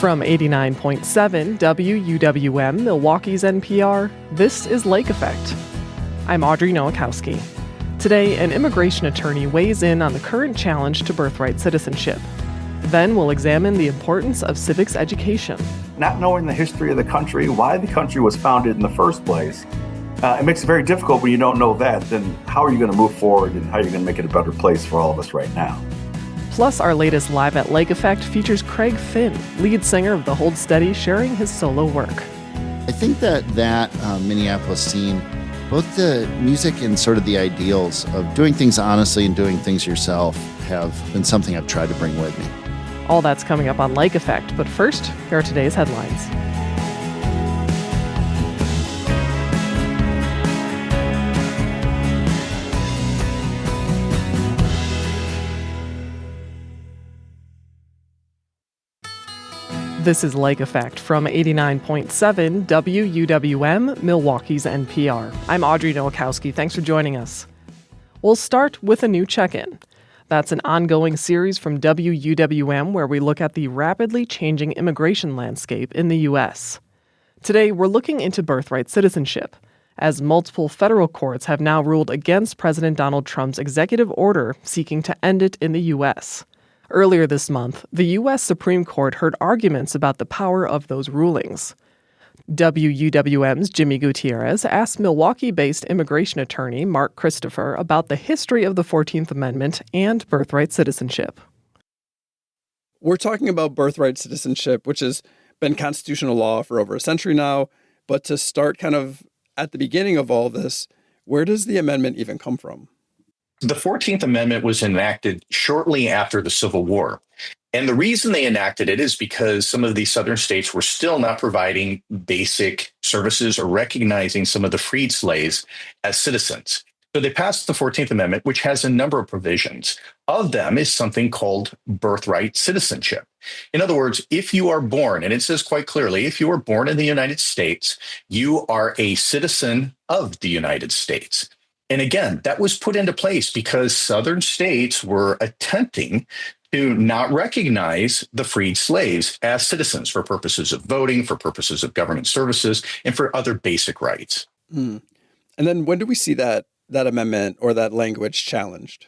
From 89.7 WUWM, Milwaukee's NPR, this is Lake Effect. I'm Audrey Nowakowski. Today, an immigration attorney weighs in on the current challenge to birthright citizenship. Then we'll examine the importance of civics education. Not knowing the history of the country, why the country was founded in the first place, it makes it very difficult when you don't know that. Then how are you going to move forward and how are you going to make it a better place for all of us right now? Plus, our latest Live at Lake Effect features Craig Finn, lead singer of the Hold Steady, sharing his solo work. I think that Minneapolis scene, both the music and sort of the ideals of doing things honestly and doing things yourself have been something I've tried to bring with me. All that's coming up on Lake Effect, but first, here are today's headlines. This is Lake Effect from 89.7 WUWM, Milwaukee's NPR. I'm Audrey Nowakowski. Thanks for joining us. We'll start with a new check-in. That's an ongoing series from WUWM where we look at the rapidly changing immigration landscape in the U.S. Today, we're looking into birthright citizenship, as multiple federal courts have now ruled against President Donald Trump's executive order seeking to end it in the U.S. Earlier this month, the U.S. Supreme Court heard arguments about the power of those rulings. WUWM's Jimmy Gutierrez asked Milwaukee-based immigration attorney Mark Christopher about the history of the 14th Amendment and birthright citizenship. We're talking about birthright citizenship, which has been constitutional law for over a century now. But to start kind of at the beginning of all this, where does the amendment even come from? The 14th Amendment was enacted shortly after the Civil War. And the reason they enacted it is because some of these southern states were still not providing basic services or recognizing some of the freed slaves as citizens. So they passed the 14th Amendment, which has a number of provisions. Of them is something called birthright citizenship. In other words, if you are born, and it says quite clearly, if you are born in the United States, you are a citizen of the United States. And again, that was put into place because southern states were attempting to not recognize the freed slaves as citizens for purposes of voting, for purposes of government services, and for other basic rights. And then when do we see that amendment or that language challenged?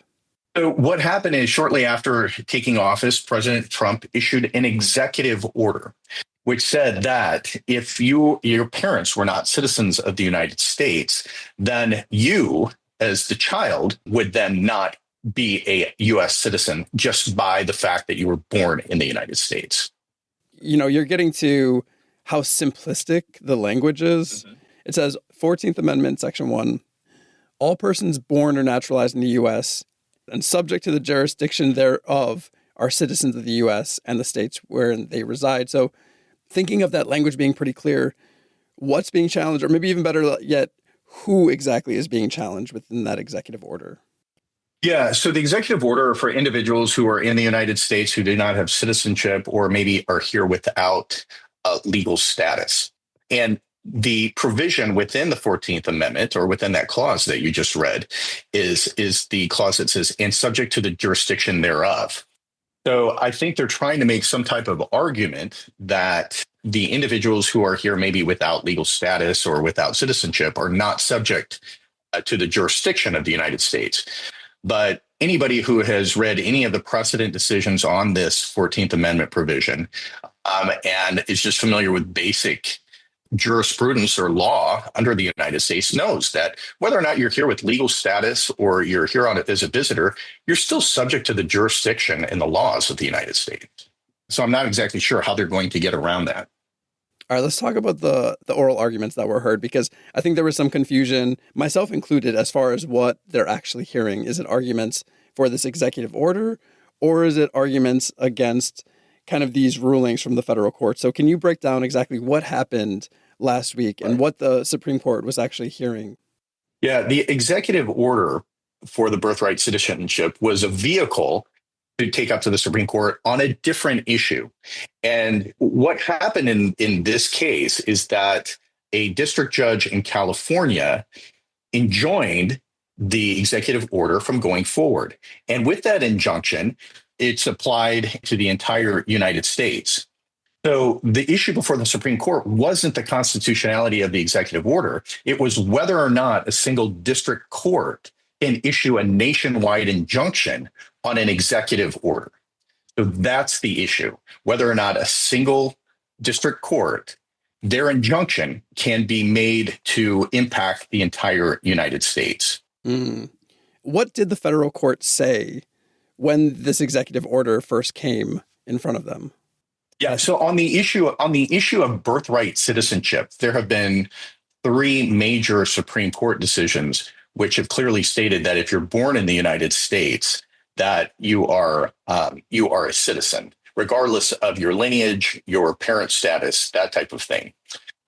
So what happened is shortly after taking office, President Trump issued an executive order which said that if your parents were not citizens of the United States, then you, as the child, would then not be a U.S. citizen just by the fact that you were born in the United States. You know, you're getting to how simplistic the language is. Mm-hmm. It says, 14th Amendment, Section 1, all persons born or naturalized in the U.S. and subject to the jurisdiction thereof are citizens of the U.S. and the states wherein they reside. So thinking of that language being pretty clear, what's being challenged, or maybe even better yet, who exactly is being challenged within that executive order? Yeah, so the executive order for individuals who are in the United States who do not have citizenship or maybe are here without legal status. And the provision within the 14th Amendment, or within that clause that you just read, is the clause that says, and subject to the jurisdiction thereof. So I think they're trying to make some type of argument that the individuals who are here maybe without legal status or without citizenship are not subject to the jurisdiction of the United States. But anybody who has read any of the precedent decisions on this 14th Amendment provision and is just familiar with basic jurisprudence or law under the United States knows that whether or not you're here with legal status or you're here on it as a visitor, you're still subject to the jurisdiction and the laws of the United States. So I'm not exactly sure how they're going to get around that. All right, let's talk about the oral arguments that were heard, because I think there was some confusion, myself included, as far as what they're actually hearing. Is it arguments for this executive order, or is it arguments against kind of these rulings from the federal court? So can you break down exactly what happened last week and what the Supreme Court was actually hearing? Yeah, the executive order for the birthright citizenship was a vehicle to take up to the Supreme Court on a different issue. And what happened in this case is that a district judge in California enjoined the executive order from going forward. And with that injunction, it's applied to the entire United States. So the issue before the Supreme Court wasn't the constitutionality of the executive order. It was whether or not a single district court can issue a nationwide injunction on an executive order. So that's the issue, whether or not a single district court, their injunction can be made to impact the entire United States. Mm. What did the federal court say when this executive order first came in front of them? Yeah, so on the issue of birthright citizenship, there have been three major Supreme Court decisions which have clearly stated that if you're born in the United States, that you are a citizen, regardless of your lineage, your parent status, that type of thing.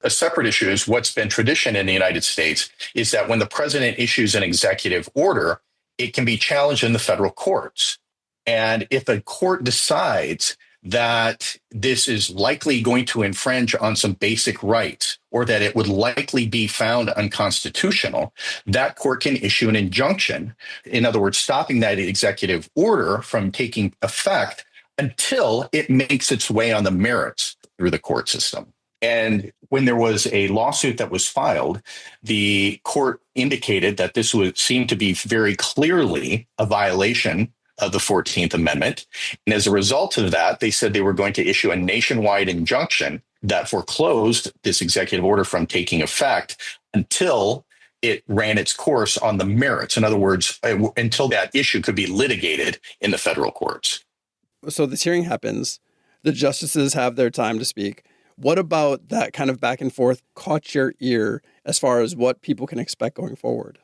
A separate issue is what's been tradition in the United States is that when the president issues an executive order, it can be challenged in the federal courts. And if a court decides that this is likely going to infringe on some basic rights or that it would likely be found unconstitutional, that court can issue an injunction. In other words, stopping that executive order from taking effect until it makes its way on the merits through the court system. And when there was a lawsuit that was filed, the court indicated that this would seem to be very clearly a violation of the 14th Amendment. And as a result of that, they said they were going to issue a nationwide injunction that foreclosed this executive order from taking effect until it ran its course on the merits. In other words, until that issue could be litigated in the federal courts. So this hearing happens, the justices have their time to speak. What about that kind of back and forth caught your ear as far as what people can expect going forward?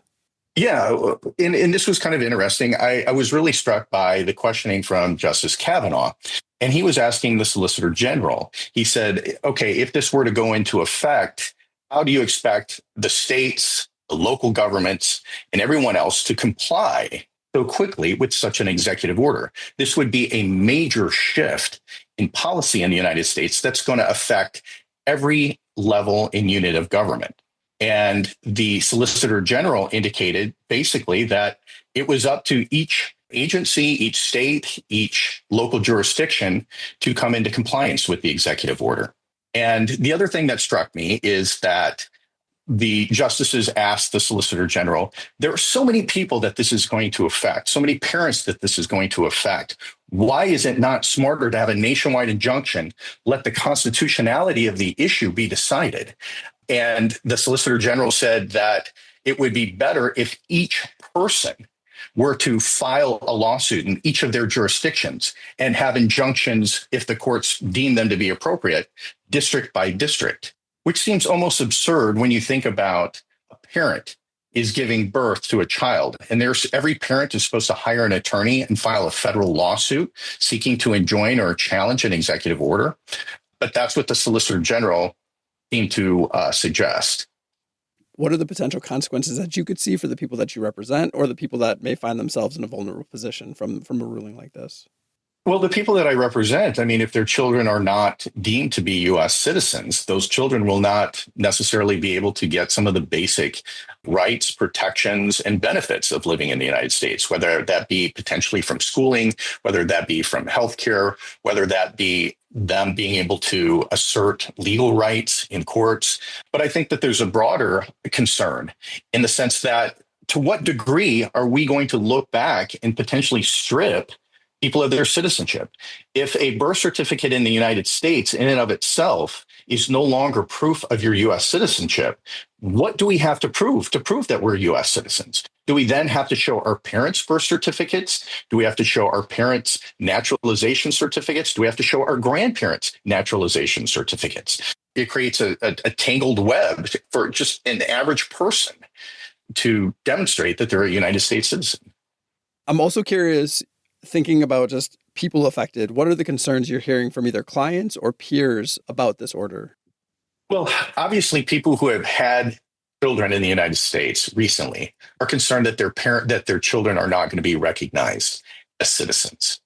Yeah, and this was kind of interesting. I was really struck by the questioning from Justice Kavanaugh, and he was asking the Solicitor General. He said, okay, if this were to go into effect, how do you expect the states, the local governments, and everyone else to comply so quickly with such an executive order? This would be a major shift in policy in the United States that's going to affect every level and unit of government. And the Solicitor General indicated basically that it was up to each agency, each state, each local jurisdiction to come into compliance with the executive order. And the other thing that struck me is that the justices asked the Solicitor General, there are so many people that this is going to affect, so many parents that this is going to affect. Why is it not smarter to have a nationwide injunction, let the constitutionality of the issue be decided? And the Solicitor General said that it would be better if each person were to file a lawsuit in each of their jurisdictions and have injunctions, if the courts deem them to be appropriate, district by district, which seems almost absurd when you think about a parent is giving birth to a child. And every parent is supposed to hire an attorney and file a federal lawsuit seeking to enjoin or challenge an executive order. But that's what the Solicitor General seemed to suggest. What are the potential consequences that you could see for the people that you represent or the people that may find themselves in a vulnerable position from a ruling like this? Well, the people that I represent, I mean, if their children are not deemed to be U.S. citizens, those children will not necessarily be able to get some of the basic rights, protections, and benefits of living in the United States, whether that be potentially from schooling, whether that be from healthcare, whether that be them being able to assert legal rights in courts. But I think that there's a broader concern in the sense that to what degree are we going to look back and potentially strip people of their citizenship? If a birth certificate in the United States in and of itself is no longer proof of your U.S. citizenship, what do we have to prove that we're U.S. citizens? Do we then have to show our parents' birth certificates? Do we have to show our parents' naturalization certificates? Do we have to show our grandparents' naturalization certificates? It creates a tangled web for just an average person to demonstrate that they're a United States citizen. I'm also curious, thinking about just people affected, what are the concerns you're hearing from either clients or peers about this order? Well, obviously, people who have had children in the United States recently are concerned that their children are not going to be recognized as citizens.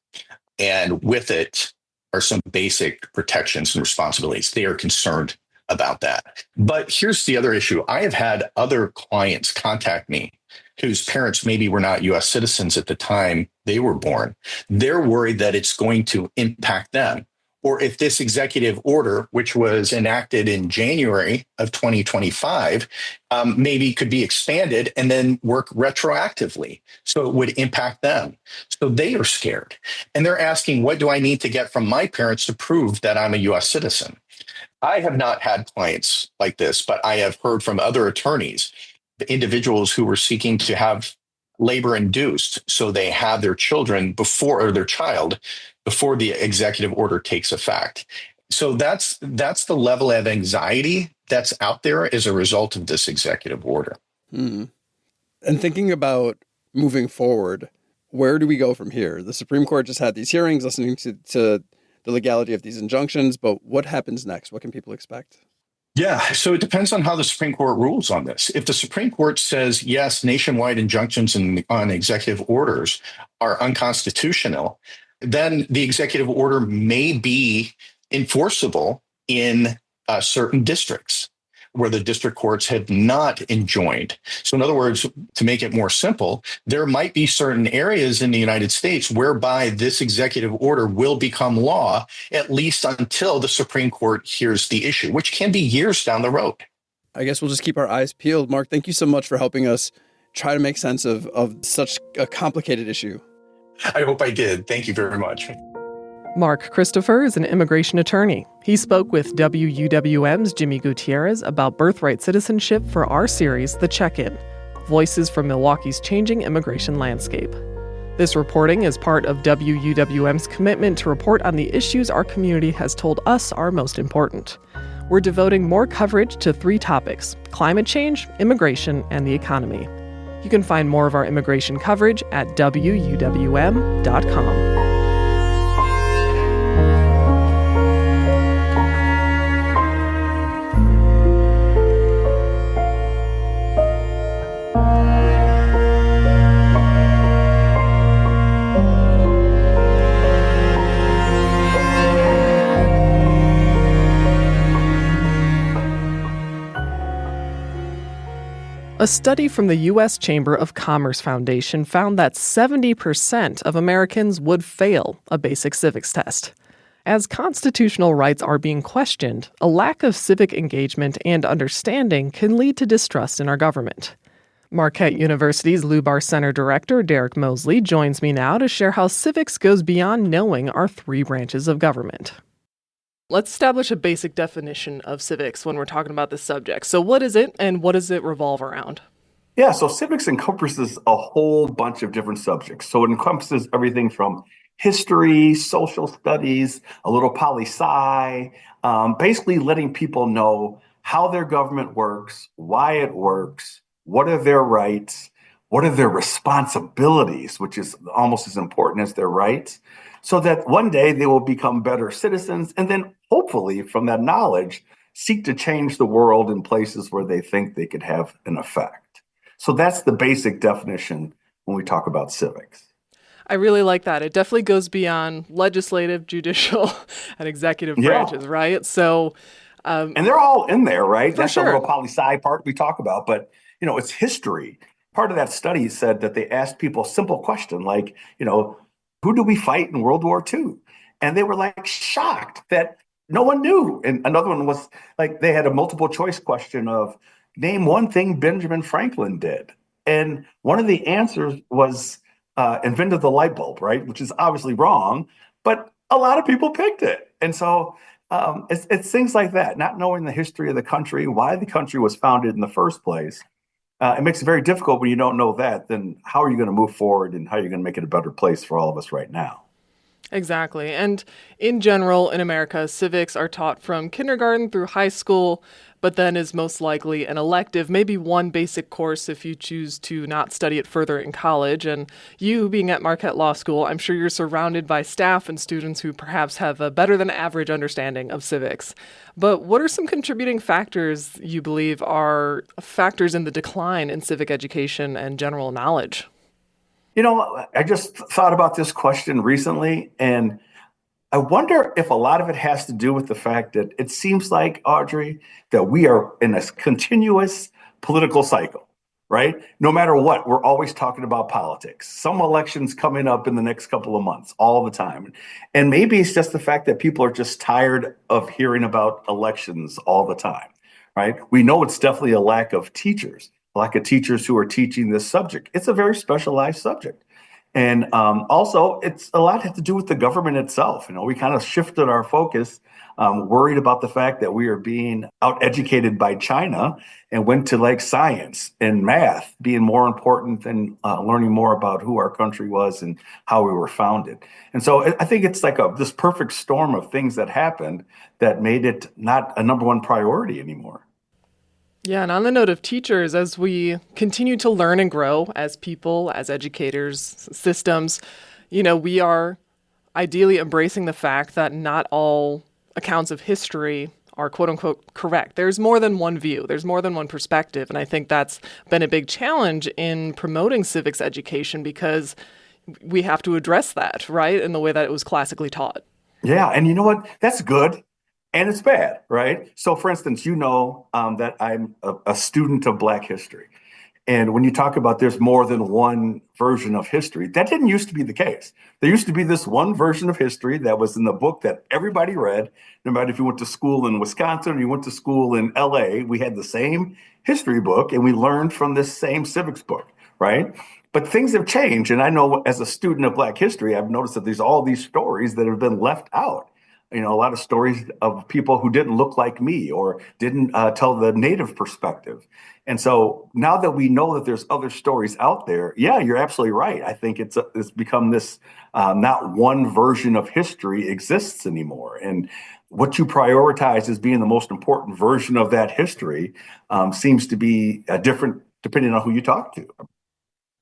And with it are some basic protections and responsibilities. They are concerned about that. But here's the other issue. I have had other clients contact me whose parents maybe were not U.S. citizens at the time they were born. They're worried that it's going to impact them or if this executive order, which was enacted in January of 2025, maybe could be expanded and then work retroactively. So it would impact them. So they are scared. And they're asking, what do I need to get from my parents to prove that I'm a US citizen? I have not had clients like this, but I have heard from other attorneys, the individuals who were seeking to have labor induced so they have their children before, or their child before the executive order takes effect. So that's the level of anxiety that's out there as a result of this executive order. And thinking about moving forward, where do we go from here? The Supreme Court just had these hearings listening to the legality of these injunctions, but what happens next? What can people expect? Yeah, so it depends on how the Supreme Court rules on this. If the Supreme Court says, yes, nationwide injunctions on executive orders are unconstitutional, then the executive order may be enforceable in certain districts where the district courts have not enjoined. So in other words, to make it more simple, there might be certain areas in the United States whereby this executive order will become law, at least until the Supreme Court hears the issue, which can be years down the road. I guess we'll just keep our eyes peeled. Mark, thank you so much for helping us try to make sense of such a complicated issue. I hope I did. Thank you very much. Mark Christopher is an immigration attorney. He spoke with WUWM's Jimmy Gutierrez about birthright citizenship for our series, The Check-In, Voices from Milwaukee's Changing Immigration Landscape. This reporting is part of WUWM's commitment to report on the issues our community has told us are most important. We're devoting more coverage to 3 topics: climate change, immigration, and the economy. You can find more of our immigration coverage at WUWM.com. A study from the U.S. Chamber of Commerce Foundation found that 70% of Americans would fail a basic civics test. As constitutional rights are being questioned, a lack of civic engagement and understanding can lead to distrust in our government. Marquette University's Lubar Center Director Derek Mosley joins me now to share how civics goes beyond knowing our 3 branches of government. Let's establish a basic definition of civics when we're talking about this subject. So what is it, and what does it revolve around? Yeah, so civics encompasses a whole bunch of different subjects. So it encompasses everything from history, social studies, a little poli-sci, basically letting people know how their government works, why it works, what are their rights, what are their responsibilities, which is almost as important as their rights, so that one day they will become better citizens, and then hopefully from that knowledge, seek to change the world in places where they think they could have an effect. So that's the basic definition when we talk about civics. I really like that. It definitely goes beyond legislative, judicial, and executive branches, right? So, and they're all in there, right? That's sure. The little poli-sci part we talk about, but it's history. Part of that study said that they asked people a simple question like, who do we fight in World War II? And they were like shocked that no one knew. And another one was like, they had a multiple choice question of name one thing Benjamin Franklin did. And one of the answers was invented the light bulb, right? Which is obviously wrong, but a lot of people picked it. And so it's things like that, not knowing the history of the country, why the country was founded in the first place. It makes it very difficult when you don't know that. Then how are you going to move forward and how are you going to make it a better place for all of us right now? Exactly. And in general, in America, civics are taught from kindergarten through high school, but then is most likely an elective, maybe one basic course if you choose to not study it further in college. And you being at Marquette Law School, I'm sure you're surrounded by staff and students who perhaps have a better than average understanding of civics. But what are some contributing factors you believe are factors in the decline in civic education and general knowledge? I just thought about this question recently, and I wonder if a lot of it has to do with the fact that it seems like, Audrey, that we are in a continuous political cycle. right? No matter what, we're always talking about politics. Some elections coming up in the next couple of months, all the time. And maybe it's just the fact that people are just tired of hearing about elections all the time, right? We know it's definitely a lack of teachers who are teaching this subject. It's a very specialized subject. And also, it's a lot has to do with the government itself. We kind of shifted our focus, worried about the fact that we are being out educated by China, and went to like science and math being more important than learning more about who our country was and how we were founded. And so I think it's like this perfect storm of things that happened that made it not a number one priority anymore. Yeah, and on the note of teachers, as we continue to learn and grow as people, as educators, systems, we are ideally embracing the fact that not all accounts of history are quote unquote correct. There's more than one view, there's more than one perspective. And I think that's been a big challenge in promoting civics education because we have to address that, right, in the way that it was classically taught. Yeah, and you know what? That's good. And it's bad, right? So, for instance, that I'm a student of Black history. And when you talk about there's more than one version of history, that didn't used to be the case. There used to be this one version of history that was in the book that everybody read. No matter if you went to school in Wisconsin or you went to school in LA, we had the same history book and we learned from this same civics book, right? But things have changed. And I know as a student of Black history, I've noticed that there's all these stories that have been left out. A lot of stories of people who didn't look like me or didn't tell the native perspective. And so now that we know that there's other stories out there, yeah, you're absolutely right. I think it's become this not one version of history exists anymore. And what you prioritize as being the most important version of that history seems to be different depending on who you talk to.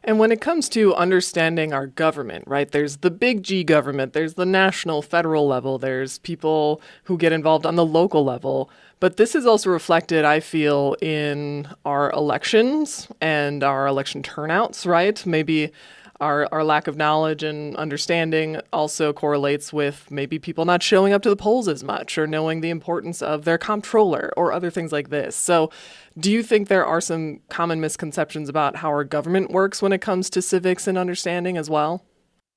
And when it comes to understanding our government, right, there's the big G government, there's the national, federal level, there's people who get involved on the local level. But this is also reflected, I feel, in our elections and our election turnouts, right? Maybe our lack of knowledge and understanding also correlates with maybe people not showing up to the polls as much or knowing the importance of their comptroller or other things like this. So do you think there are some common misconceptions about how our government works when it comes to civics and understanding as well?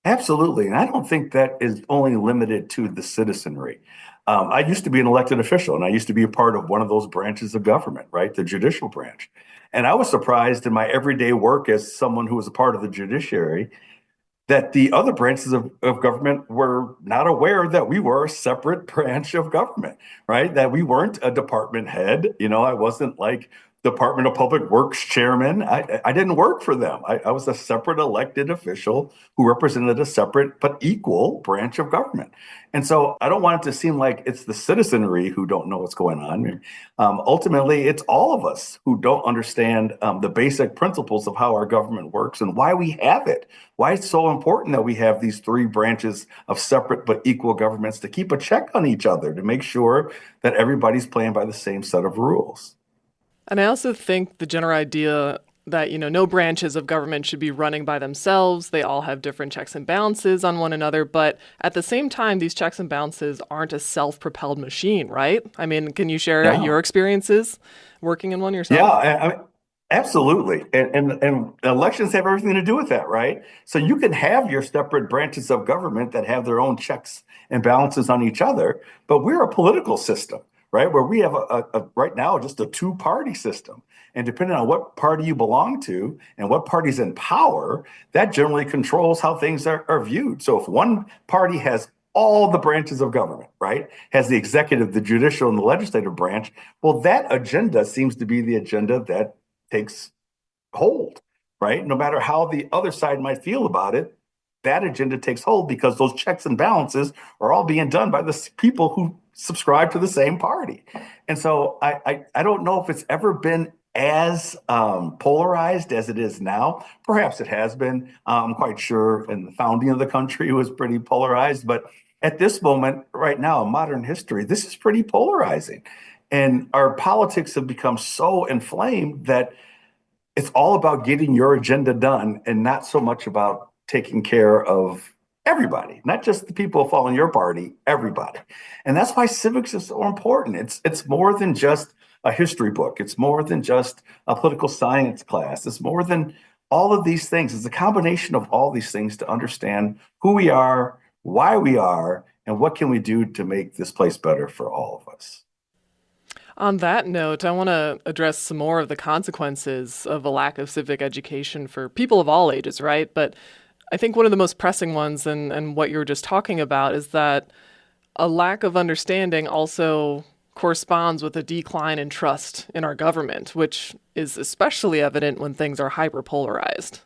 Absolutely. And I don't think that is only limited to the citizenry. I used to be an elected official and I used to be a part of one of those branches of government, right? The judicial branch. And I was surprised in my everyday work as someone who was a part of the judiciary that the other branches of government were not aware that we were a separate branch of government, right? That we weren't a department head. I wasn't like Department of Public Works chairman. I didn't work for them. I was a separate elected official who represented a separate but equal branch of government. And so I don't want it to seem like it's the citizenry who don't know what's going on. Ultimately, it's all of us who don't understand the basic principles of how our government works and why we have it. Why it's so important that we have these three branches of separate but equal governments to keep a check on each other, to make sure that everybody's playing by the same set of rules. And I also think the general idea that, no branches of government should be running by themselves. They all have different checks and balances on one another. But at the same time, these checks and balances aren't a self-propelled machine, right? I mean, can you share your experiences working in one yourself? Yeah, absolutely. And elections have everything to do with that, right? So you can have your separate branches of government that have their own checks and balances on each other, but we're a political system, right? Where we have right now just a two-party system. And depending on what party you belong to and what party's in power, that generally controls how things are viewed. So if one party has all the branches of government, right, has the executive, the judicial, and the legislative branch, well, that agenda seems to be the agenda that takes hold, right? No matter how the other side might feel about it, that agenda takes hold because those checks and balances are all being done by the people who subscribe to the same party. And so I don't know if it's ever been as polarized as it is now. Perhaps it has been. I'm quite sure in the founding of the country it was pretty polarized. But at this moment, right now, in modern history, this is pretty polarizing. And our politics have become so inflamed that it's all about getting your agenda done and not so much about taking care of everybody, not just the people who fall in your party, everybody. And that's why civics is so important. It's more than just a history book. It's more than just a political science class. It's more than all of these things. It's a combination of all these things to understand who we are, why we are, and what can we do to make this place better for all of us. On that note, I want to address some more of the consequences of a lack of civic education for people of all ages, right? But I think one of the most pressing ones, and what you were just talking about, is that a lack of understanding also corresponds with a decline in trust in our government, which is especially evident when things are hyperpolarized.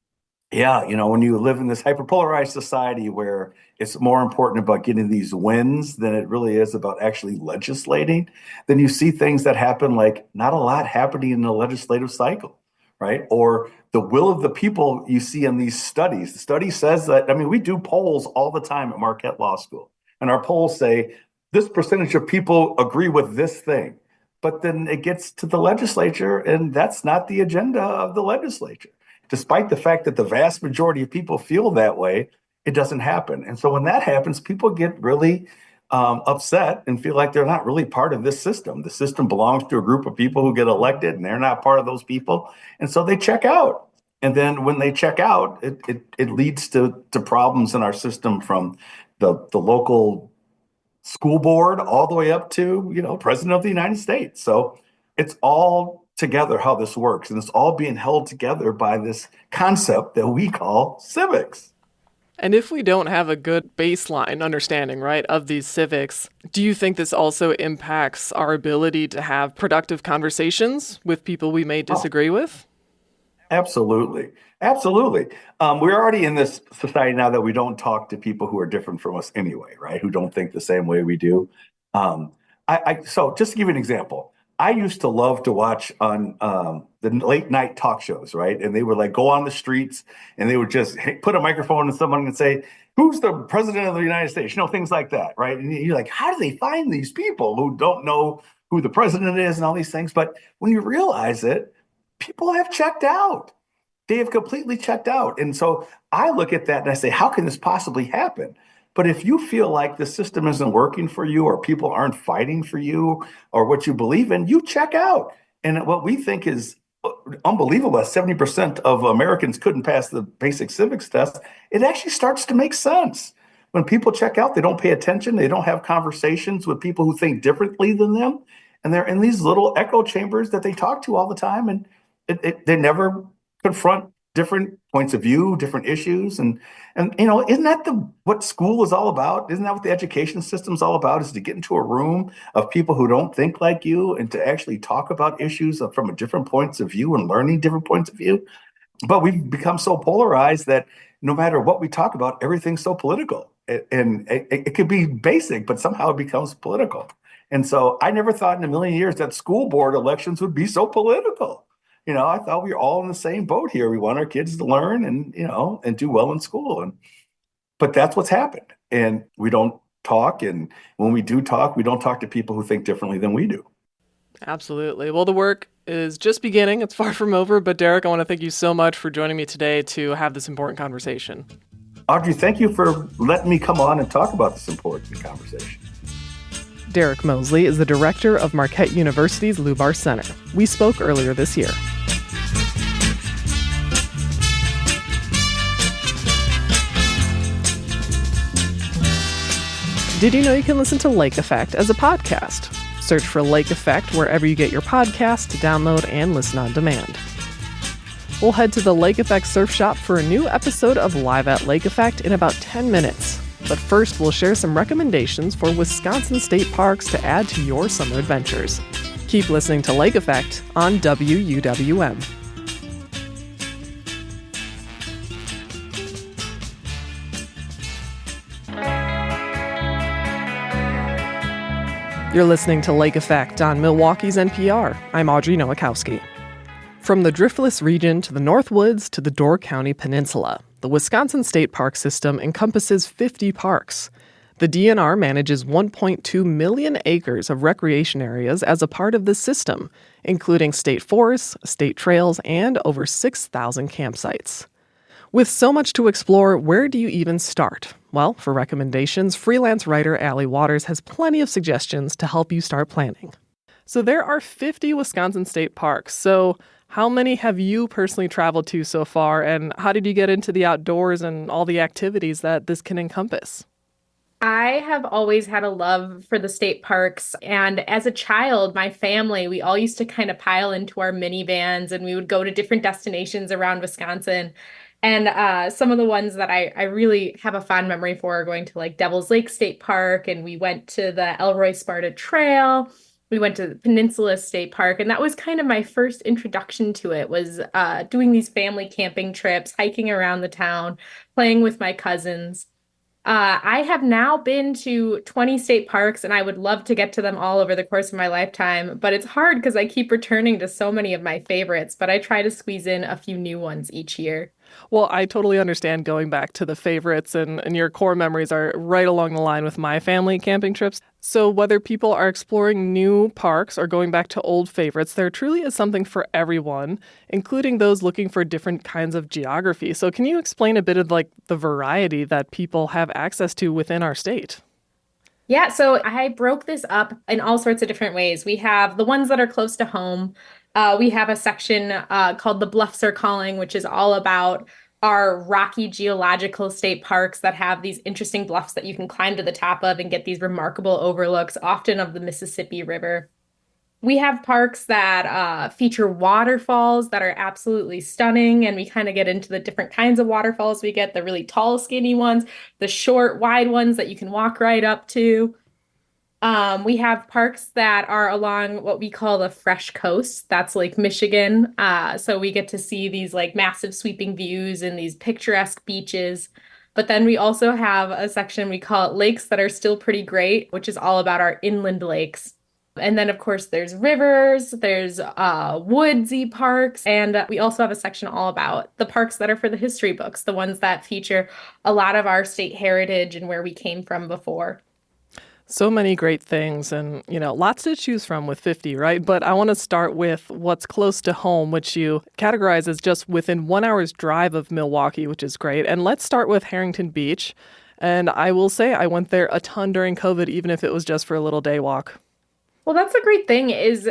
Yeah, when you live in this hyperpolarized society where it's more important about getting these wins than it really is about actually legislating, then you see things that happen like not a lot happening in the legislative cycle, right? Or the will of the people you see in these studies. The study says that, we do polls all the time at Marquette Law School, and our polls say this percentage of people agree with this thing. But then it gets to the legislature, and that's not the agenda of the legislature. Despite the fact that the vast majority of people feel that way, it doesn't happen. And so when that happens, people get really upset and feel like they're not really part of this system. The system belongs to a group of people who get elected, and they're not part of those people. And so they check out. And then when they check out, it leads to problems in our system, from the local school board all the way up to, President of the United States. So it's all together how this works, and it's all being held together by this concept that we call civics. And if we don't have a good baseline understanding, right, of these civics, do you think this also impacts our ability to have productive conversations with people we may disagree with? Absolutely. Absolutely. We're already in this society now that we don't talk to people who are different from us anyway, right? Who don't think the same way we do. So just to give you an example, I used to love to watch on the late night talk shows, right? And they would like go on the streets and they would just put a microphone to someone and say, who's the president of the United States? Things like that, right? And you're like, how do they find these people who don't know who the president is and all these things? But when you realize it, people have checked out. They have completely checked out. And so I look at that and I say, how can this possibly happen? But if you feel like the system isn't working for you, or people aren't fighting for you or what you believe in, you check out. And what we think is unbelievable, that 70% of Americans couldn't pass the basic civics test, it actually starts to make sense. When people check out, they don't pay attention. They don't have conversations with people who think differently than them. And they're in these little echo chambers that they talk to all the time. And they never confront different points of view, different issues. And isn't that what school is all about? Isn't that what the education system is all about, is to get into a room of people who don't think like you and to actually talk about issues from a different points of view and learning different points of view? But we've become so polarized that no matter what we talk about, everything's so political. And it could be basic, but somehow it becomes political. And so I never thought in a million years that school board elections would be so political. I thought we were all in the same boat here. We want our kids to learn and do well in school. But that's what's happened. And we don't talk. And when we do talk, we don't talk to people who think differently than we do. Absolutely. Well, the work is just beginning. It's far from over. But Derek, I want to thank you so much for joining me today to have this important conversation. Audrey, thank you for letting me come on and talk about this important conversation. Derek Mosley is the director of Marquette University's Lubar Center. We spoke earlier this year. Did you know you can listen to Lake Effect as a podcast? Search for Lake Effect wherever you get your podcasts to download and listen on demand. We'll head to the Lake Effect Surf Shop for a new episode of Live at Lake Effect in about 10 minutes. But first, we'll share some recommendations for Wisconsin state parks to add to your summer adventures. Keep listening to Lake Effect on WUWM. You're listening to Lake Effect on Milwaukee's NPR. I'm Audrey Nowakowski. From the Driftless region to the Northwoods to the Door County Peninsula, the Wisconsin State Park System encompasses 50 parks. The DNR manages 1.2 million acres of recreation areas as a part of this system, including state forests, state trails, and over 6,000 campsites. With so much to explore, where do you even start? Well, for recommendations, freelance writer Allie Waters has plenty of suggestions to help you start planning. So there are 50 Wisconsin state parks. So how many have you personally traveled to so far, and how did you get into the outdoors and all the activities that this can encompass? I have always had a love for the state parks. And as a child, my family, we all used to kind of pile into our minivans and we would go to different destinations around Wisconsin. And some of the ones that I really have a fond memory for are going to like Devil's Lake State Park, and we went to the Elroy Sparta Trail. We went to the Peninsula State Park, and that was kind of my first introduction to it, was doing these family camping trips, hiking around the town, playing with my cousins. I have now been to 20 state parks, and I would love to get to them all over the course of my lifetime, but it's hard because I keep returning to so many of my favorites, but I try to squeeze in a few new ones each year. Well, I totally understand going back to the favorites, and your core memories are right along the line with my family camping trips. So whether people are exploring new parks or going back to old favorites, there truly is something for everyone, including those looking for different kinds of geography. So can you explain a bit of like the variety that people have access to within our state? Yeah, so I broke this up in all sorts of different ways. We have the ones that are close to home. We have a section called The Bluffs Are Calling, which is all about our rocky geological state parks that have these interesting bluffs that you can climb to the top of and get these remarkable overlooks, often of the Mississippi River. We have parks that feature waterfalls that are absolutely stunning, and we kind of get into the different kinds of waterfalls we get, the really tall, skinny ones, the short, wide ones that you can walk right up to. We have parks that are along what we call the Fresh Coast. That's Lake Michigan. So we get to see these like massive sweeping views and these picturesque beaches. But then we also have a section we call it Lakes That Are Still Pretty Great, which is all about our inland lakes. And then, of course, there's rivers, there's woodsy parks, and we also have a section all about the parks that are for the history books, the ones that feature a lot of our state heritage and where we came from before. So many great things and, lots to choose from with 50, right? But I want to start with what's close to home, which you categorize as just within 1 hour's drive of Milwaukee, which is great. And let's start with Harrington Beach. And I will say I went there a ton during COVID, even if it was just for a little day walk. Well, that's the great thing is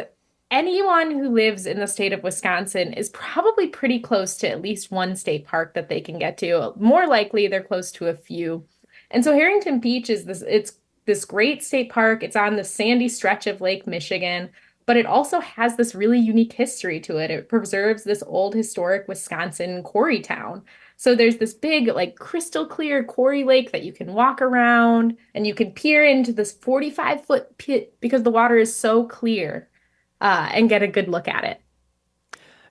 anyone who lives in the state of Wisconsin is probably pretty close to at least one state park that they can get to. More likely, they're close to a few. And so Harrington Beach is this great state park. It's on the sandy stretch of Lake Michigan, but it also has this really unique history to it. It preserves this old historic Wisconsin quarry town. So there's this big, like crystal clear quarry lake that you can walk around and you can peer into this 45-foot pit because the water is so clear and get a good look at it.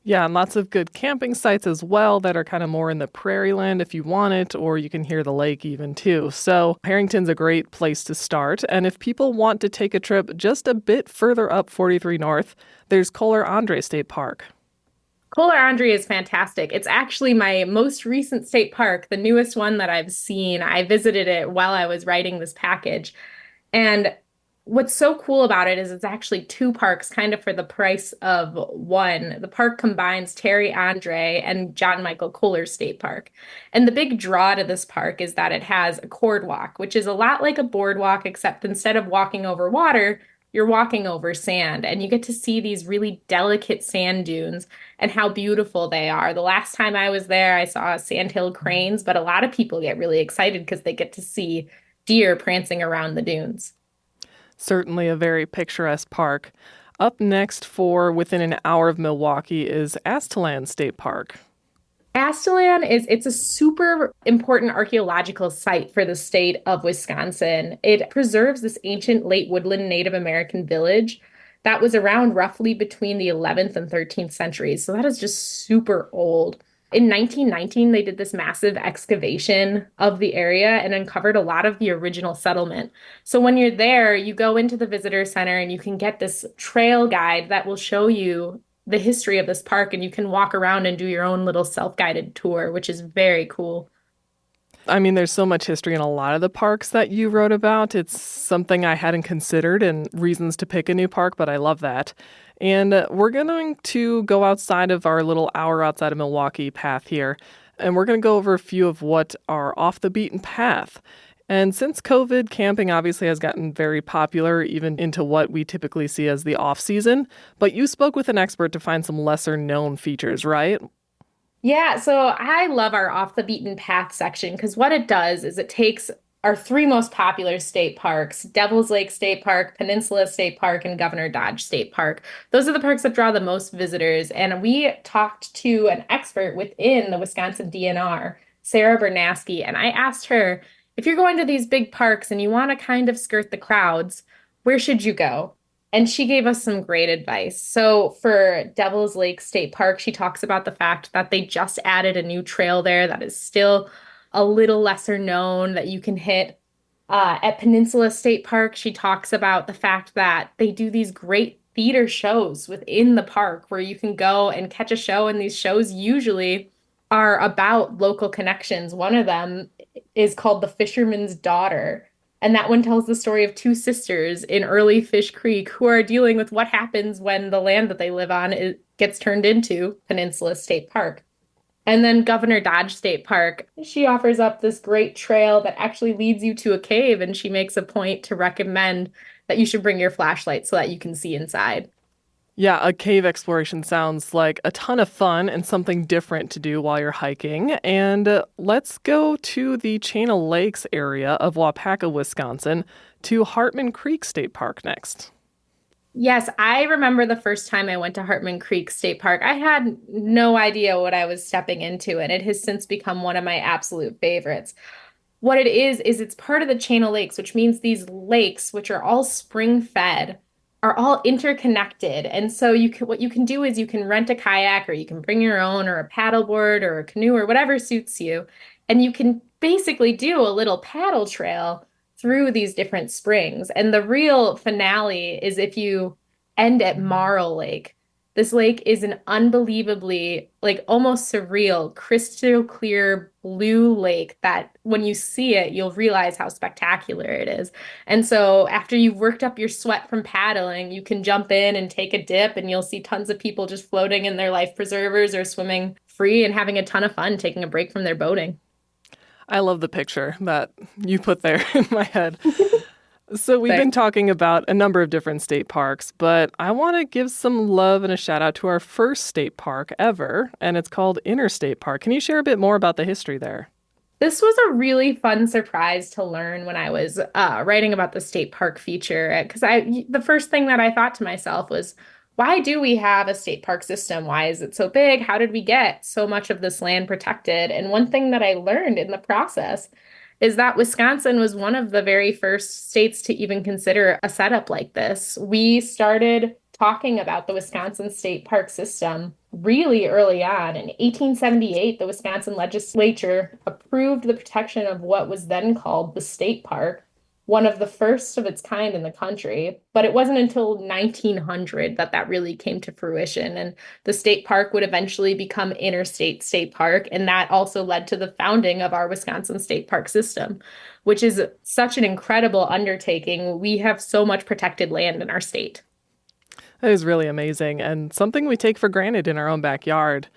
Yeah, and lots of good camping sites as well that are kind of more in the prairie land if you want it, or you can hear the lake even too. So Harrington's a great place to start. And if people want to take a trip just a bit further up 43 North, there's Kohler Andre State Park. Kohler Andre is fantastic. It's actually my most recent state park, the newest one that I've seen. I visited it while I was writing this package. And what's so cool about it is it's actually two parks kind of for the price of one. The park combines Terry Andre and John Michael Kohler State Park. And the big draw to this park is that it has a cord walk, which is a lot like a boardwalk, except instead of walking over water, you're walking over sand, and you get to see these really delicate sand dunes and how beautiful they are. The last time I was there, I saw sandhill cranes, but a lot of people get really excited because they get to see deer prancing around the dunes. Certainly a very picturesque park. Up next for within an hour of Milwaukee is Astalan State Park. Astalan it's a super important archaeological site for the state of Wisconsin. It preserves this ancient late woodland Native American village that was around roughly between the 11th and 13th centuries. So that is just super old. In 1919, they did this massive excavation of the area and uncovered a lot of the original settlement. So when you're there, you go into the visitor center and you can get this trail guide that will show you the history of this park, and you can walk around and do your own little self-guided tour, which is very cool. I mean, there's so much history in a lot of the parks that you wrote about. It's something I hadn't considered and reasons to pick a new park, but I love that. And we're going to go outside of our little hour outside of Milwaukee path here, and we're going to go over a few of what are off the beaten path. And since COVID, camping obviously has gotten very popular, even into what we typically see as the off season. But you spoke with an expert to find some lesser known features, right? Yeah, so I love our off the beaten path section because what it does is it takes our three most popular state parks, Devil's Lake State Park, Peninsula State Park, and Governor Dodge State Park. Those are the parks that draw the most visitors. And we talked to an expert within the Wisconsin DNR, Sarah Bernaski, and I asked her, if you're going to these big parks and you want to kind of skirt the crowds, where should you go? And she gave us some great advice. So for Devil's Lake State Park, she talks about the fact that they just added a new trail there that is still a little lesser known that you can hit. At Peninsula State Park, she talks about the fact that they do these great theater shows within the park where you can go and catch a show, and these shows usually are about local connections. One of them is called The Fisherman's Daughter. And that one tells the story of two sisters in early Fish Creek who are dealing with what happens when the land that they live on gets turned into Peninsula State Park. And then Governor Dodge State Park, she offers up this great trail that actually leads you to a cave, and she makes a point to recommend that you should bring your flashlight so that you can see inside. Yeah, a cave exploration sounds like a ton of fun and something different to do while you're hiking. And let's go to the Chain of Lakes area of Waupaca, Wisconsin, to Hartman Creek State Park next. Yes, I remember the first time I went to Hartman Creek State Park. I had no idea what I was stepping into, and it has since become one of my absolute favorites. What it is it's part of the Chain of Lakes, which means these lakes, which are all spring fed, are all interconnected. And so what you can do is you can rent a kayak, or you can bring your own, or a paddleboard or a canoe or whatever suits you. And you can basically do a little paddle trail through these different springs. And the real finale is if you end at Marl Lake. This lake is an unbelievably, like almost surreal, crystal clear blue lake that when you see it, you'll realize how spectacular it is. And so after you've worked up your sweat from paddling, you can jump in and take a dip, and you'll see tons of people just floating in their life preservers or swimming free and having a ton of fun taking a break from their boating. I love the picture that you put there in my head. So we've been talking about a number of different state parks, but I want to give some love and a shout out to our first state park ever, and it's called Interstate Park. Can you share a bit more about the history there? This was a really fun surprise to learn when I was writing about the state park feature, because the first thing that I thought to myself was, why do we have a state park system? Why is it so big? How did we get so much of this land protected? And one thing that I learned in the process is that Wisconsin was one of the very first states to even consider a setup like this. We started talking about the Wisconsin state park system really early on. In 1878, the Wisconsin legislature approved the protection of what was then called the state park, one of the first of its kind in the country. But it wasn't until 1900 that that really came to fruition. And the state park would eventually become Interstate State Park. And that also led to the founding of our Wisconsin state park system, which is such an incredible undertaking. We have so much protected land in our state. That is really amazing and something we take for granted in our own backyard.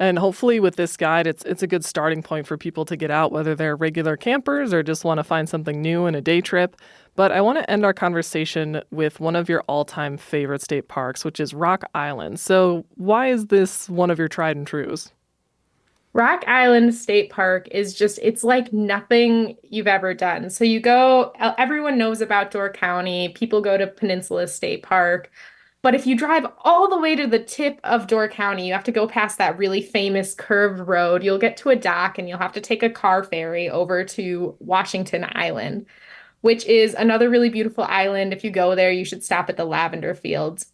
And hopefully with this guide, it's a good starting point for people to get out, whether they're regular campers or just want to find something new in a day trip. But I want to end our conversation with one of your all-time favorite state parks, which is Rock Island. So why is this one of your tried and trues? Rock Island State Park is it's like nothing you've ever done. So you go, everyone knows about Door County, people go to Peninsula State Park. But if you drive all the way to the tip of Door County, you have to go past that really famous curved road. You'll get to a dock and you'll have to take a car ferry over to Washington Island, which is another really beautiful island. If you go there, you should stop at the lavender fields.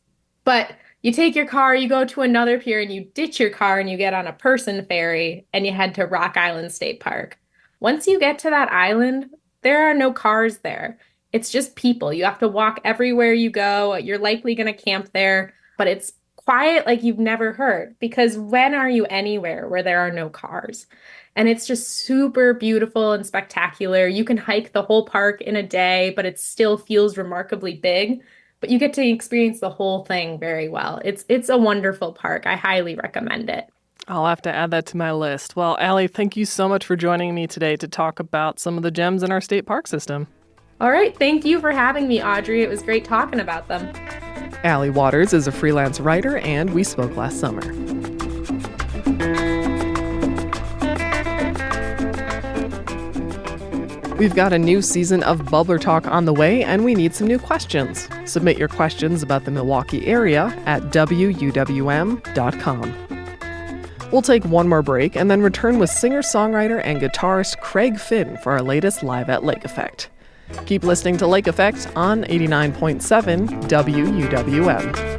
But you take your car, you go to another pier, and you ditch your car and you get on a person ferry and you head to Rock Island State Park. Once you get to that island, there are no cars there. It's just people. You have to walk everywhere you go. You're likely going to camp there, but it's quiet like you've never heard, because when are you anywhere where there are no cars? And it's just super beautiful and spectacular. You can hike the whole park in a day, but it still feels remarkably big. But you get to experience the whole thing very well. It's a wonderful park. I highly recommend it. I'll have to add that to my list. Well, Allie, thank you so much for joining me today to talk about some of the gems in our state park system. All right. Thank you for having me, Audrey. It was great talking about them. Allie Waters is a freelance writer, and we spoke last summer. We've got a new season of Bubbler Talk on the way, and we need some new questions. Submit your questions about the Milwaukee area at wuwm.com. We'll take one more break and then return with singer-songwriter and guitarist Craig Finn for our latest Live at Lake Effect. Keep listening to Lake Effect on 89.7 WUWM.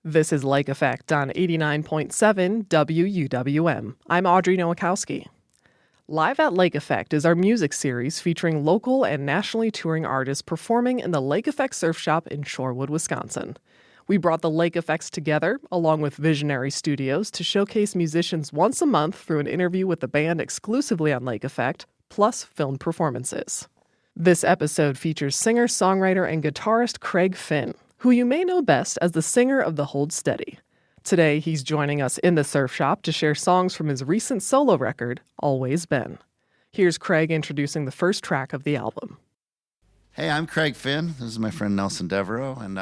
This is Lake Effect on 89.7 WUWM. I'm Audrey Nowakowski. Live at Lake Effect is our music series featuring local and nationally touring artists performing in the Lake Effect Surf Shop in Shorewood, Wisconsin. We brought the Lake Effects together, along with Visionary Studios, to showcase musicians once a month through an interview with the band exclusively on Lake Effect, plus filmed performances. This episode features singer, songwriter, and guitarist Craig Finn, who you may know best as the singer of the Hold Steady. Today, he's joining us in the surf shop to share songs from his recent solo record, Always Been. Here's Craig introducing the first track of the album. Hey, I'm Craig Finn. This is my friend Nelson Devereaux, and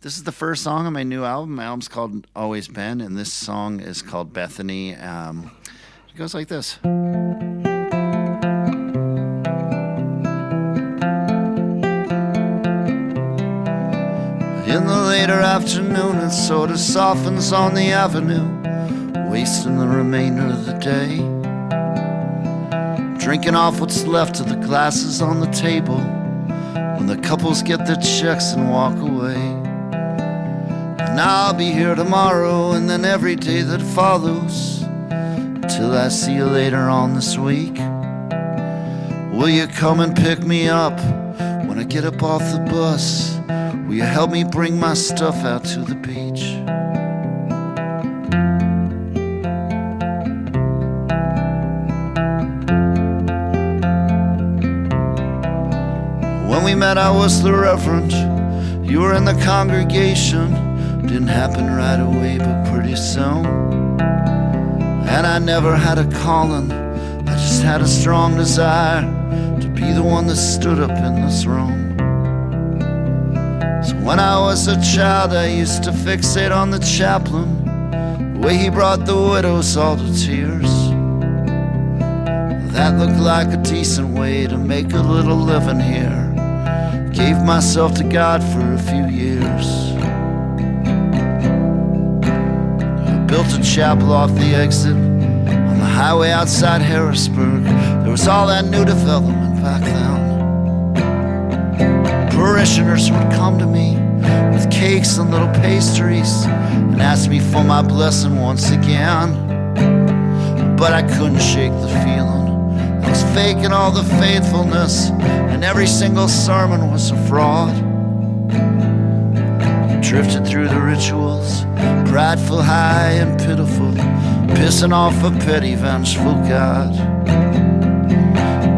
this is the first song on my new album. My album's called Always Been, and this song is called Bethany. It goes like this. In the later afternoon, it sort of softens on the avenue, wasting the remainder of the day. Drinking off what's left of the glasses on the table when the couples get their checks and walk away. And I'll be here tomorrow and then every day that follows, till I see you later on this week. Will you come and pick me up when I get up off the bus? Will you help me bring my stuff out to the beach? When we met, I was the reverend. You were in the congregation. Didn't happen right away, but pretty soon. And I never had a calling. I just had a strong desire to be the one that stood up in this room. So when I was a child, I used to fixate on the chaplain, the way he brought the widows all to tears. That looked like a decent way to make a little living here. Gave myself to God for a few years. I built a chapel off the exit on the highway outside Harrisburg. There was all that new development back then. Parishioners would come to me with cakes and little pastries and ask me for my blessing once again. But I couldn't shake the feeling. I was faking all the faithfulness, and every single sermon was a fraud. Drifted through the rituals, prideful, high and pitiful, pissing off a petty, vengeful God.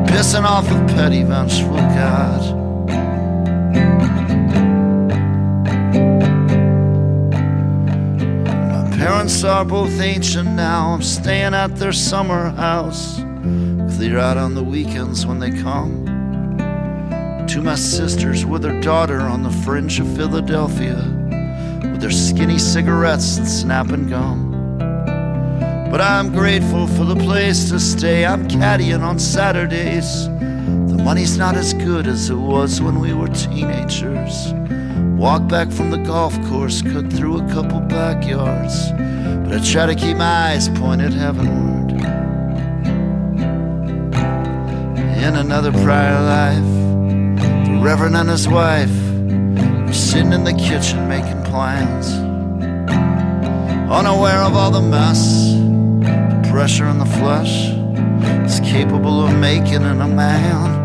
Pissing off a petty, vengeful God. Parents are both ancient now. I'm staying at their summer house, clear out on the weekends when they come. To my sisters with their daughter on the fringe of Philadelphia, with their skinny cigarettes and snapping gum. But I'm grateful for the place to stay. I'm caddying on Saturdays. The money's not as good as it was when we were teenagers. Walk back from the golf course, cut through a couple backyards, but I try to keep my eyes pointed heavenward. In another prior life, the Reverend and his wife were sitting in the kitchen making plans, unaware of all the mess, the pressure in the flesh is capable of making in a man.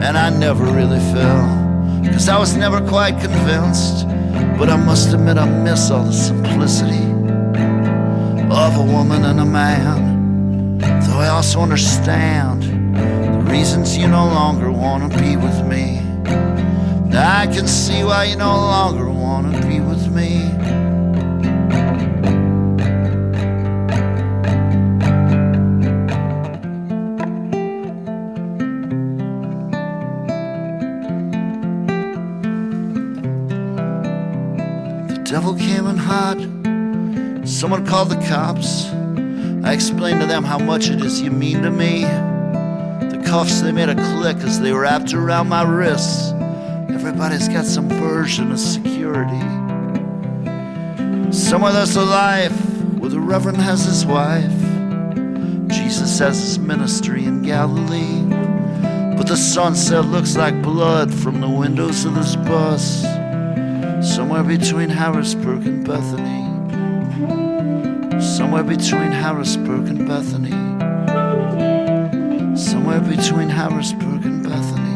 And I never really fell 'cause I was never quite convinced. But I must admit I miss all the simplicity of a woman and a man. Though I also understand the reasons you no longer want to be with me. Now I can see why you no longer want to be with me. The devil came in hot. Someone called the cops. I explained to them how much it is you mean to me. The cuffs, they made a click as they wrapped around my wrists. Everybody's got some version of security. Somewhere there's a life where the Reverend has his wife. Jesus has his ministry in Galilee. But the sunset looks like blood from the windows of this bus. Somewhere between Harrisburg and Bethany. Somewhere between Harrisburg and Bethany. Somewhere between Harrisburg and Bethany.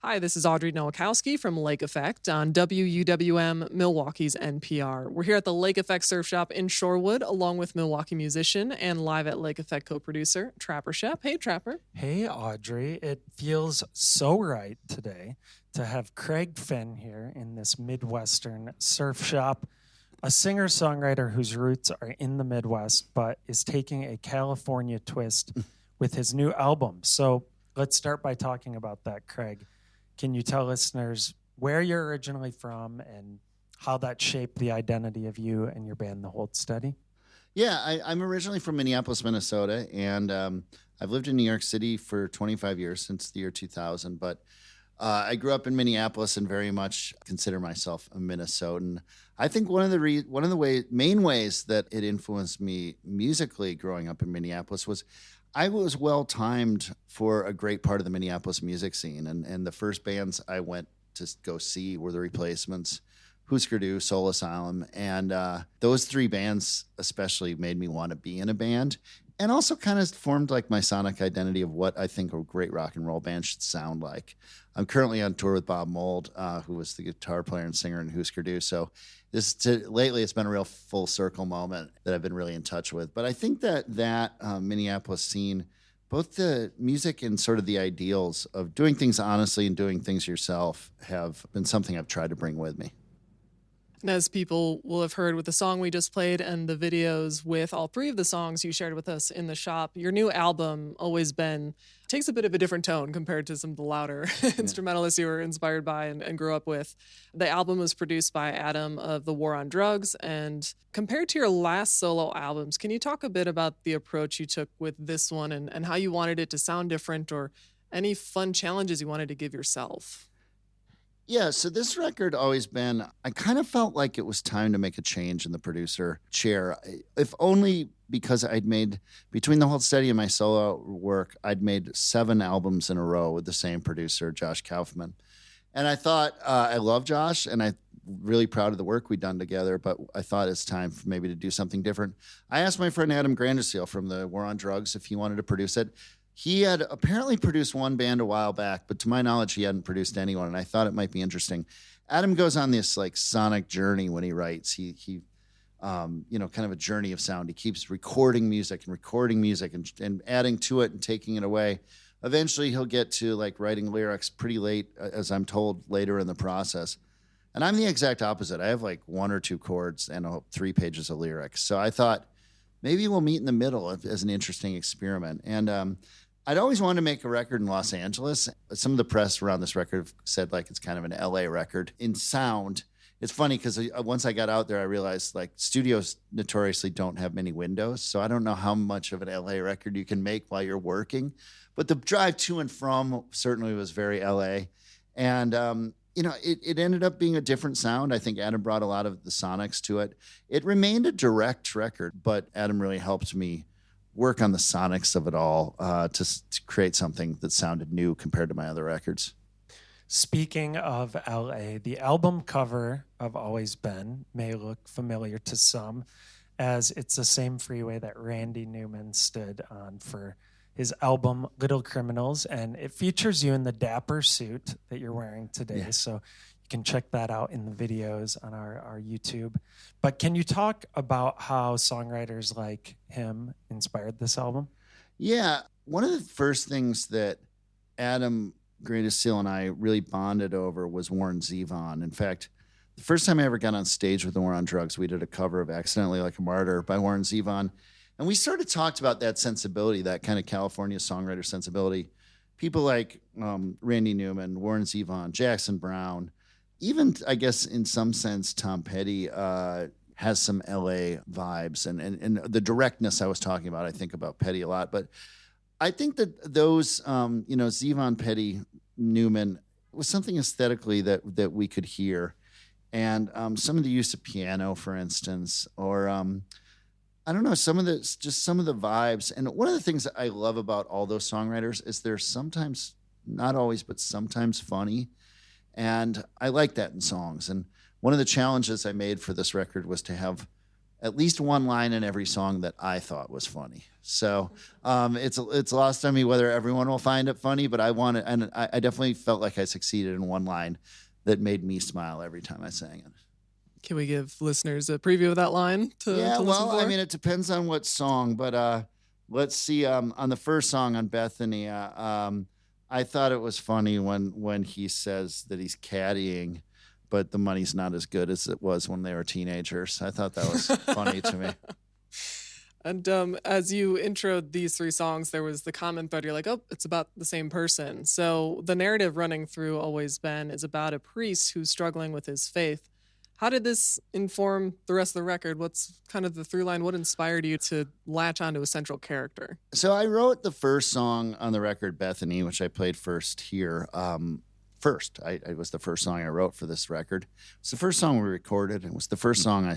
Hi, this is Audrey Nowakowski from Lake Effect on WUWM, Milwaukee's NPR. We're here at the Lake Effect Surf Shop in Shorewood, along with Milwaukee musician and Live at Lake Effect co-producer Trapper Shep. Hey, Trapper. Hey, Audrey. It feels so right today to have Craig Finn here in this Midwestern surf shop, a singer-songwriter whose roots are in the Midwest, but is taking a California twist with his new album. So let's start by talking about that, Craig. Can you tell listeners where you're originally from and how that shaped the identity of you and your band, The Hold Steady? Yeah, I'm originally from Minneapolis, Minnesota, and I've lived in New York City for 25 years, since the year 2000. But I grew up in Minneapolis and very much consider myself a Minnesotan. I think one of the main ways that it influenced me musically growing up in Minneapolis was I was well-timed for a great part of the Minneapolis music scene. And the first bands I went to go see were The Replacements, Husker Du, Soul Asylum. And those three bands especially made me want to be in a band, and also kind of formed like my sonic identity of what I think a great rock and roll band should sound like. I'm currently on tour with Bob Mould, who was the guitar player and singer in Husker Du. So lately it's been a real full circle moment that I've been really in touch with. But I think that Minneapolis scene, both the music and sort of the ideals of doing things honestly and doing things yourself, have been something I've tried to bring with me. And as people will have heard with the song we just played and the videos with all three of the songs you shared with us in the shop, your new album, Always Been, takes a bit of a different tone compared to some of the louder instrumentalists you were inspired by and grew up with. The album was produced by Adam of The War on Drugs, and compared to your last solo albums, can you talk a bit about the approach you took with this one and how you wanted it to sound different, or any fun challenges you wanted to give yourself? Yeah, so this record, Always Been, I kind of felt like it was time to make a change in the producer chair, if only because I'd made, between The Hold Steady and my solo work, I'd made 7 albums in a row with the same producer, Josh Kaufman. And I thought, I love Josh, and I'm really proud of the work we'd done together, but I thought it's time for maybe to do something different. I asked my friend Adam Granderseal from The War on Drugs if he wanted to produce it. He had apparently produced one band a while back, but to my knowledge, he hadn't produced anyone, and I thought it might be interesting. Adam goes on this like sonic journey when he writes. He kind of a journey of sound. He keeps recording music and adding to it and taking it away. Eventually, he'll get to like writing lyrics pretty late, as I'm told, later in the process. And I'm the exact opposite. I have like 1 or 2 chords and 3 pages of lyrics. So I thought maybe we'll meet in the middle as an interesting experiment. And I'd always wanted to make a record in Los Angeles. Some of the press around this record said like it's kind of an LA record in sound. It's funny because once I got out there, I realized like studios notoriously don't have many windows. So I don't know how much of an LA record you can make while you're working. But the drive to and from certainly was very LA. And, it ended up being a different sound. I think Adam brought a lot of the sonics to it. It remained a direct record, but Adam really helped me work on the sonics of it all to create something that sounded new compared to my other records. Speaking of LA, the album cover of Always Been may look familiar to some, as it's the same freeway that Randy Newman stood on for his album Little Criminals, and it features you in the dapper suit that you're wearing today. Yeah. So you can check that out in the videos on our YouTube. But can you talk about how songwriters like him inspired this album? Yeah, one of the first things that Adam Greatest Seal and I really bonded over was Warren Zevon. In fact, the first time I ever got on stage with the War on Drugs, we did a cover of Accidentally Like a Martyr by Warren Zevon. And we sort of talked about that sensibility, that kind of California songwriter sensibility. People like Randy Newman, Warren Zevon, Jackson Browne, even, I guess, in some sense, Tom Petty has some LA vibes. And the directness I was talking about, I think about Petty a lot. But I think that those, Zevon, Petty, Newman, was something aesthetically that we could hear. And some of the use of piano, for instance, or I don't know, some of the vibes. And one of the things that I love about all those songwriters is they're sometimes, not always, but sometimes funny. And I like that in songs. And one of the challenges I made for this record was to have at least one line in every song that I thought was funny. So it's lost on me whether everyone will find it funny, but I definitely felt like I succeeded in one line that made me smile every time I sang it. Can we give listeners a preview of that line to listen for? I mean, it depends on what song, but let's see. On the first song on Bethany, I thought it was funny when he says that he's caddying, but the money's not as good as it was when they were teenagers. I thought that was funny to me. And as you introed these three songs, there was the comment thread. You're like, oh, it's about the same person. So the narrative running through Always Been is about a priest who's struggling with his faith. How did this inform the rest of the record? What's kind of the through line? What inspired you to latch onto a central character? So I wrote the first song on the record, Bethany, which I played first here. It was the first song I wrote for this record. It's the first song we recorded. It was the first song I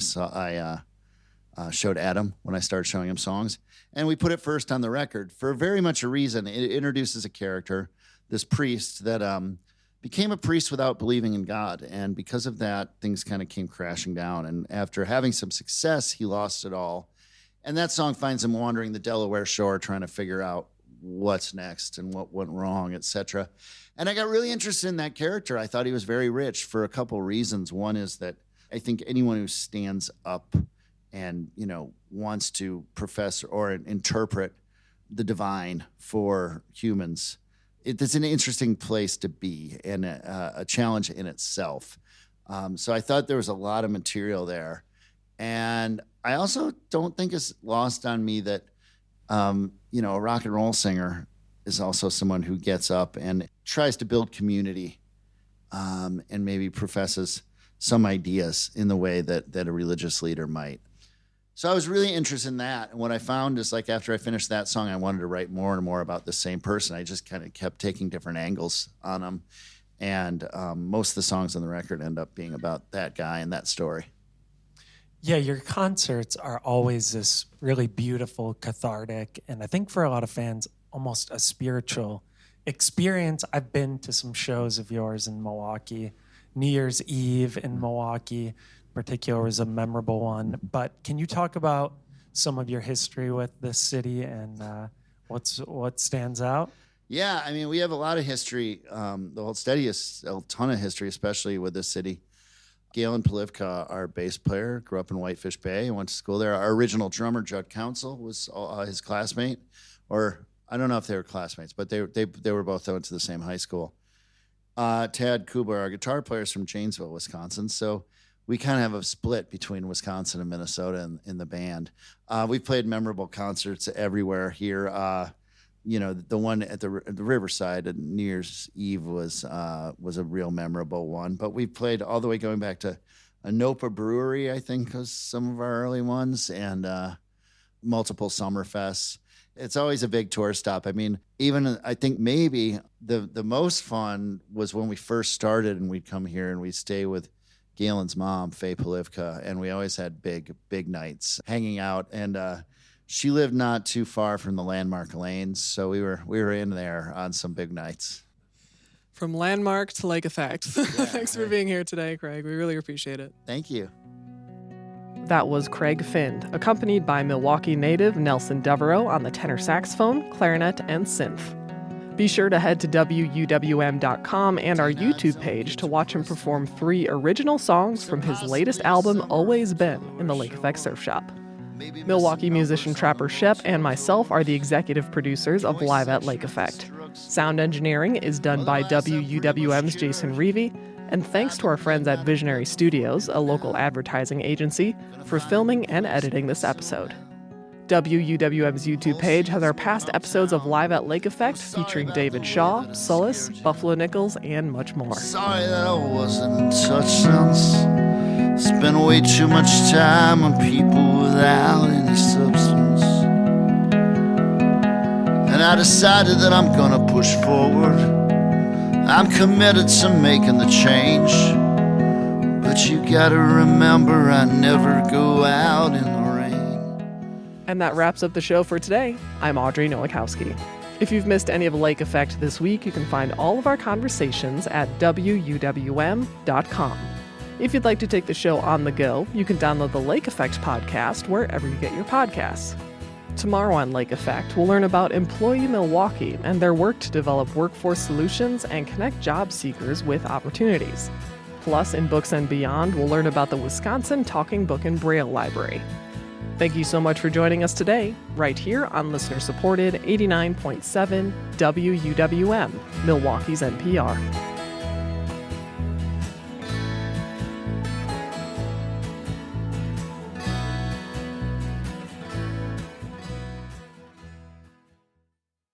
showed Adam when I started showing him songs. And we put it first on the record for very much a reason. It introduces a character, this priest that became a priest without believing in God. And because of that, things kind of came crashing down. And after having some success, he lost it all. And that song finds him wandering the Delaware shore trying to figure out what's next and what went wrong, etc. And I got really interested in that character. I thought he was very rich for a couple reasons. One is that I think anyone who stands up and, wants to profess or interpret the divine for humans, it's an interesting place to be and a challenge in itself. So I thought there was a lot of material there. And I also don't think it's lost on me that, a rock and roll singer is also someone who gets up and tries to build community and maybe professes some ideas in the way that a religious leader might. So I was really interested in that. And what I found is like after I finished that song, I wanted to write more and more about the same person. I just kind of kept taking different angles on them. And most of the songs on the record end up being about that guy and that story. Yeah, your concerts are always this really beautiful, cathartic, and I think for a lot of fans, almost a spiritual experience. I've been to some shows of yours in Milwaukee. New Year's Eve in Milwaukee in particular was a memorable one. But can you talk about some of your history with this city and what stands out? Yeah, I mean, we have a lot of history. The whole study is a ton of history, especially with this city. Galen Polivka, our bass player, grew up in Whitefish Bay and went to school there. Our original drummer, Judd Council, was his classmate. Or I don't know if they were classmates, but they were both went to the same high school. Tad Kuba, our guitar player, is from Janesville, Wisconsin. So we kind of have a split between Wisconsin and Minnesota in the band. We've played memorable concerts everywhere here. The one at the Riverside at New Year's Eve was a real memorable one. But we've played all the way going back to Anopa Brewery, I think, was some of our early ones, and multiple Summerfests. It's always a big tour stop. I mean, even I think maybe the most fun was when we first started and we'd come here and we'd stay with Galen's mom, Faye Polivka, and we always had big nights hanging out. And she lived not too far from the landmark lanes, so we were in there on some big nights. From landmark to lake effect. Thanks for right. being here today, Craig. We really appreciate it. Thank you. That was Craig Finn, accompanied by Milwaukee native Nelson Devereaux on the tenor saxophone, clarinet, and synth. Be sure to head to WUWM.com and our YouTube page to watch him perform 3 original songs from his latest album, Always Been, in the Lake Effect Surf Shop. Milwaukee musician Trapper Shep and myself are the executive producers of Live at Lake Effect. Sound engineering is done by WUWM's Jason Reevy, and thanks to our friends at Visionary Studios, a local advertising agency, for filming and editing this episode. WUWM's YouTube page has our past episodes of Live at Lake Effect featuring David Shaw, Sullis, Buffalo Nichols, and much more. Sorry that I wasn't in touch since. Spent way too much time on people without any substance. And I decided that I'm gonna push forward. I'm committed to making the change. But you gotta remember I never go out in the rain. And that wraps up the show for today. I'm Audrey Nowakowski. If you've missed any of Lake Effect this week, you can find all of our conversations at WUWM.com. If you'd like to take the show on the go, you can download the Lake Effect podcast wherever you get your podcasts. Tomorrow on Lake Effect, we'll learn about Employee Milwaukee and their work to develop workforce solutions and connect job seekers with opportunities. Plus, in Books and Beyond, we'll learn about the Wisconsin Talking Book and Braille Library. Thank you so much for joining us today, right here on listener-supported 89.7 WUWM, Milwaukee's NPR.